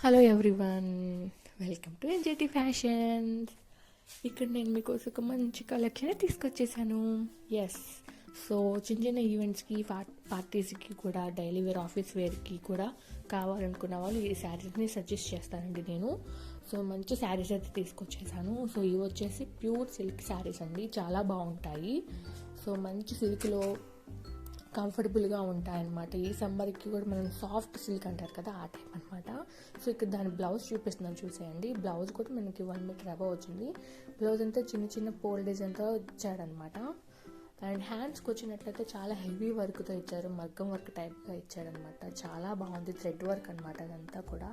Hello everyone, welcome to ఎన్జేటీ fashions. ఇక్కడ నేను మీకోసం ఒక మంచి కలెక్షన్ తీసుకొచ్చేసాను. ఎస్, సో చిన్న చిన్న ఈవెంట్స్కి పార్టీస్కి కూడా డైలీ వేర్ ఆఫీస్ వేర్కి కూడా కావాలనుకున్న వాళ్ళు ఈ శారీస్ని సజెస్ట్ చేస్తానండి నేను. సో మంచి శారీస్ అయితే తీసుకొచ్చేసాను. సో ఇవి వచ్చేసి ప్యూర్ సిల్క్ శారీస్ అండి, చాలా బాగుంటాయి. సో మంచి సిల్క్లో కంఫర్టబుల్గా ఉంటాయన్నమాట. ఈ సమ్మర్కి కూడా మనం సాఫ్ట్ సిల్క్ అంటారు కదా, ఆ టైప్ అనమాట. సో ఇక్కడ దాని బ్లౌజ్ చూపిస్తున్నాను, చూసేయండి. బ్లౌజ్ కూడా మనకి 1 మీటర్ అబవ్ వచ్చింది. బ్లౌజ్ అంతా చిన్న చిన్న పోల్ డిజైన్తో ఇచ్చాడనమాట. అండ్ హ్యాండ్స్కి వచ్చినట్లయితే చాలా హెవీ వర్క్తో ఇచ్చారు, మగ్గం వర్క్ టైప్గా ఇచ్చాడనమాట. చాలా బాగుంది, థ్రెడ్ వర్క్ అనమాట. అదంతా కూడా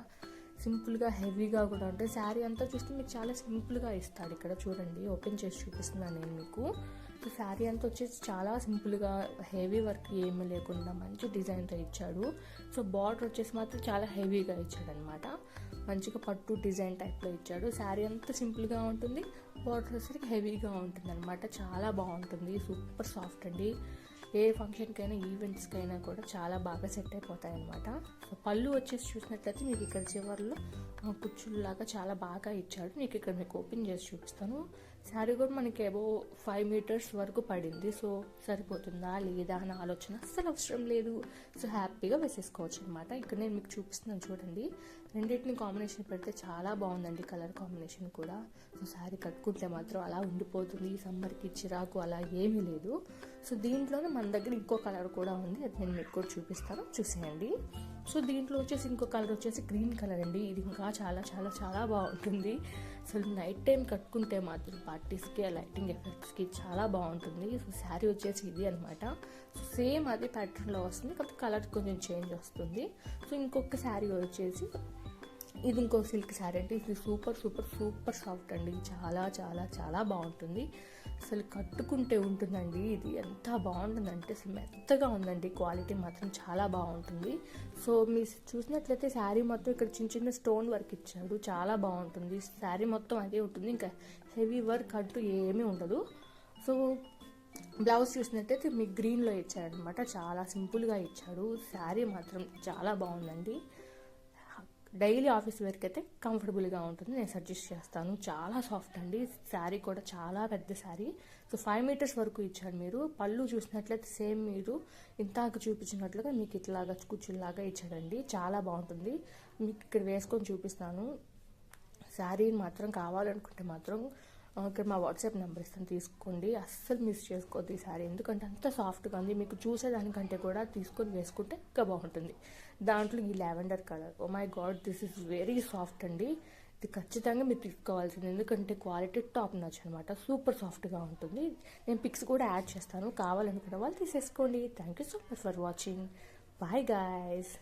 సింపుల్గా హెవీగా కూడా ఉంటుంది. శారీ అంతా చూస్తే మీకు చాలా సింపుల్గా ఇస్తాడు. ఇక్కడ చూడండి, ఓపెన్ చేసి చూపిస్తున్నాను నేను మీకు. సో శారీ అంతా వచ్చేసి చాలా సింపుల్గా, హెవీ వర్క్ ఏమీ లేకుండా మంచి డిజైన్తో ఇచ్చాడు. సో బార్డర్ వచ్చేసి మాత్రం చాలా హెవీగా ఇచ్చాడు అనమాట. మంచిగా పట్టు డిజైన్ టైప్లో ఇచ్చాడు. శారీ అంతా సింపుల్గా ఉంటుంది, బార్డర్ వచ్చేసరికి హెవీగా ఉంటుంది అనమాట. చాలా బాగుంటుంది, సూపర్ సాఫ్ట్ అండి. ఏ ఫంక్షన్కైనా ఈవెంట్స్కైనా కూడా చాలా బాగా సెట్ అయిపోతాయి అనమాట. సో పళ్ళు వచ్చేసి చూసినట్లయితే మీకు ఇక్కడ చివర్లో కుచ్చుల్లాగా చాలా బాగా ఇచ్చాడు. మీకు ఓపెన్ చేసి చూపిస్తాను. శారీ కూడా మనకి ఏవో 5 మీటర్స్ వరకు పడింది. సో సరిపోతుందా లేదా అని ఆలోచన అస్సలు అవసరం లేదు. సో హ్యాపీగా వేసేసుకోవచ్చు అనమాట. ఇక్కడ నేను మీకు చూపిస్తున్నాను చూడండి. రెండింటిని కాంబినేషన్ పెడితే చాలా బాగుందండి, కలర్ కాంబినేషన్ కూడా. సో శారీ కట్టుకుంటే మాత్రం అలా ఉండిపోతుంది, సమ్మర్కి చిరాకు అలా ఏమీ లేదు. సో దీంట్లోనే మన దగ్గర ఇంకో కలర్ కూడా ఉంది, అది నేను మీకు కూడా చూపిస్తాను, చూసేయండి. సో దీంట్లో వచ్చేసి ఇంకో కలర్ వచ్చేసి గ్రీన్ కలర్ అండి. ఇది ఇంకా చాలా చాలా చాలా బాగుంటుంది. అసలు నైట్ టైం కట్టుకుంటే మాత్రం పార్టీస్కి, లైటింగ్ ఎఫెక్ట్స్కి చాలా బాగుంటుంది. సో శారీ వచ్చేసి ఇది అనమాట. సో సేమ్ అదే ప్యాటర్న్లో వస్తుంది, కాకపోతే కలర్ కొంచెం చేంజ్ వస్తుంది. సో ఇంకొక శారీ వచ్చేసి ఇది ఇంకో సిల్క్ శారీ అంటే ఇది సూపర్ సూపర్ సూపర్ సాఫ్ట్ అండి. చాలా చాలా చాలా బాగుంటుంది. అసలు కట్టుకుంటే ఉంటుందండి. ఇది ఎంత బాగుంటుందంటే అసలు మెత్తగా ఉందండి, క్వాలిటీ మాత్రం చాలా బాగుంటుంది. సో మీరు చూసినట్లయితే శారీ మొత్తం ఇక్కడ చిన్న చిన్న స్టోన్ వర్క్ ఇచ్చాడు, చాలా బాగుంటుంది. శారీ మొత్తం అదే ఉంటుంది, ఇంకా హెవీ వర్క్ అంటూ ఏమీ ఉండదు. సో బ్లౌజ్ చూసినట్టయితే మీకు గ్రీన్లో ఇచ్చాడనమాట, చాలా సింపుల్గా ఇచ్చాడు. శారీ మాత్రం చాలా బాగుందండి. డైలీ ఆఫీస్ వేర్కి అయితే కంఫర్టబుల్గా ఉంటుంది, నేను సజెస్ట్ చేస్తాను. చాలా సాఫ్ట్ అండి. శారీ కూడా చాలా పెద్ద శారీ. సో 5 మీటర్స్ వరకు ఇచ్చాడు. మీరు పళ్ళు చూసినట్లయితే సేమ్ మీరు ఇంతాక చూపించినట్లుగా మీకు ఇట్లాగా కుచ్చుల్లాగా ఇచ్చాడండి, చాలా బాగుంటుంది. మీకు ఇక్కడ వేసుకొని చూపిస్తాను. శారీ మాత్రం కావాలనుకుంటే మాత్రం ఇక్కడ మా వాట్సాప్ నెంబర్ ఇస్తాను, తీసుకోండి. అస్సలు మిస్ చేసుకోవద్దు ఈ శారీ, ఎందుకంటే అంత సాఫ్ట్గా ఉంది. మీకు చూసేదానికంటే కూడా తీసుకొని వేసుకుంటే ఇంకా బాగుంటుంది. దాంట్లో ఈ lavender colour, oh my God, this is very soft అండి. ఇది ఖచ్చితంగా మీరు తీసుకోవాల్సింది, ఎందుకంటే క్వాలిటీ టాప్ నచ్ అనమాట. సూపర్ సాఫ్ట్గా ఉంటుంది. నేను పిక్స్ కూడా యాడ్ చేస్తాను, కావాలనుకున్న వాళ్ళు తీసేసుకోండి. Thank you so much for watching. Bye guys.